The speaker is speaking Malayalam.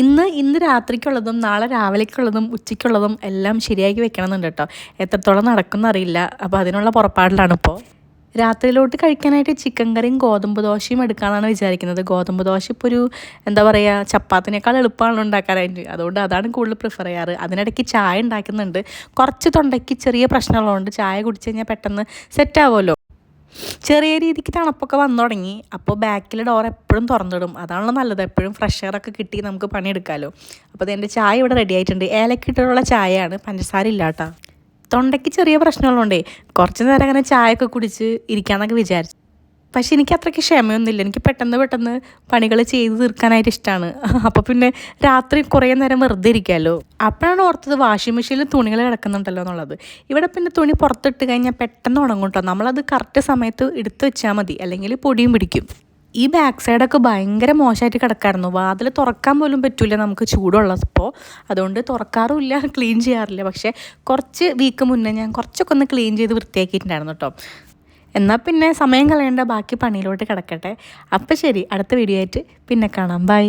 ഇന്ന് രാത്രിക്കുള്ളതും നാളെ രാവിലേക്കുള്ളതും ഉച്ചയ്ക്കുള്ളതും എല്ലാം ശരിയാക്കി വെക്കണമെന്നുണ്ട് കേട്ടോ. എത്രത്തോളം നടക്കുമെന്ന് അറിയില്ല. അപ്പോൾ അതിനുള്ള പുറപ്പാടിലാണിപ്പോൾ. രാത്രിയിലോട്ട് കഴിക്കാനായിട്ട് ചിക്കൻ കറിയും ഗോതമ്പ് ദോശയും എടുക്കാമെന്നാണ് വിചാരിക്കുന്നത്. ഗോതമ്പ് ദോശ ഇപ്പോൾ ഒരു എന്താ പറയുക, ചപ്പാത്തിനേക്കാൾ എളുപ്പമാണല്ലോ ഉണ്ടാക്കാനായിട്ട്. അതുകൊണ്ട് അതാണ് കൂടുതൽ പ്രിഫർ ചെയ്യാറ്. അതിനിടയ്ക്ക് ചായ ഉണ്ടാക്കുന്നുണ്ട്. കുറച്ച് തൊണ്ടയ്ക്ക് ചെറിയ പ്രശ്നമുള്ളതുകൊണ്ട് ചായ കുടിച്ച് കഴിഞ്ഞാൽ പെട്ടെന്ന് സെറ്റ് ആവുമല്ലോ. ചെറിയ രീതിക്ക് തണുപ്പൊക്കെ വന്നു തുടങ്ങി. അപ്പോൾ ബാക്കിലെ ഡോർ എപ്പോഴും തുറന്നിടും. അതാണല്ലോ നല്ലത്. എപ്പോഴും ഫ്രഷ് എയറൊക്കെ കിട്ടി നമുക്ക് പണിയെടുക്കാമല്ലോ. അപ്പോൾ എൻ്റെ ചായ ഇവിടെ റെഡി ആയിട്ടുണ്ട്. ഏലക്കിട്ടുള്ള ചായയാണ്, പഞ്ചസാര ഇല്ല കേട്ടോ. തൊണ്ടയ്ക്ക് ചെറിയ പ്രശ്നമുള്ളതുകൊണ്ടേ കുറച്ച് നേരം അങ്ങനെ ചായയൊക്കെ കുടിച്ച് ഇരിക്കാമെന്നൊക്കെ വിചാരിച്ചു. പക്ഷെ എനിക്ക് അത്രയ്ക്ക് ക്ഷമയൊന്നുമില്ല. എനിക്ക് പെട്ടെന്ന് പണികൾ ചെയ്ത് തീർക്കാനായിട്ട് ഇഷ്ടമാണ്. അപ്പോൾ പിന്നെ രാത്രി കുറേ നേരം വെറുതെ ഇരിക്കാമല്ലോ. അപ്പോഴാണ് ഓർത്തത് വാഷിംഗ് മെഷീനിൽ തുണികൾ കിടക്കുന്നുണ്ടല്ലോ എന്നുള്ളത്. ഇവിടെ പിന്നെ തുണി പുറത്തിട്ട് കഴിഞ്ഞാൽ പെട്ടെന്ന് ഉണങ്ങും കേട്ടോ. നമ്മളത് കറക്റ്റ് സമയത്ത് എടുത്ത് വെച്ചാൽ മതി, അല്ലെങ്കിൽ പൊടിയും പിടിക്കും. ഈ ബാക്ക് സൈഡൊക്കെ ഭയങ്കര മോശമായിട്ട് കിടക്കായിരുന്നു. വാതിൽ തുറക്കാൻ പോലും പറ്റില്ല നമുക്ക് ചൂടുള്ളപ്പോൾ. അതുകൊണ്ട് തുറക്കാറുമില്ല, ക്ലീൻ ചെയ്യാറില്ല. പക്ഷേ കുറച്ച് വീക്ക് മുന്നേ ഞാൻ കുറച്ചൊക്കെ ഒന്ന് ക്ലീൻ ചെയ്ത് വൃത്തിയാക്കിയിട്ടുണ്ടായിരുന്നു കേട്ടോ. എന്നാൽ പിന്നെ സമയം കളയേണ്ട, ബാക്കി പണിയിലോട്ട് കിടക്കട്ടെ. അപ്പോൾ ശരി, അടുത്ത വീഡിയോ ആയിട്ട് പിന്നെ കാണാം. ബൈ.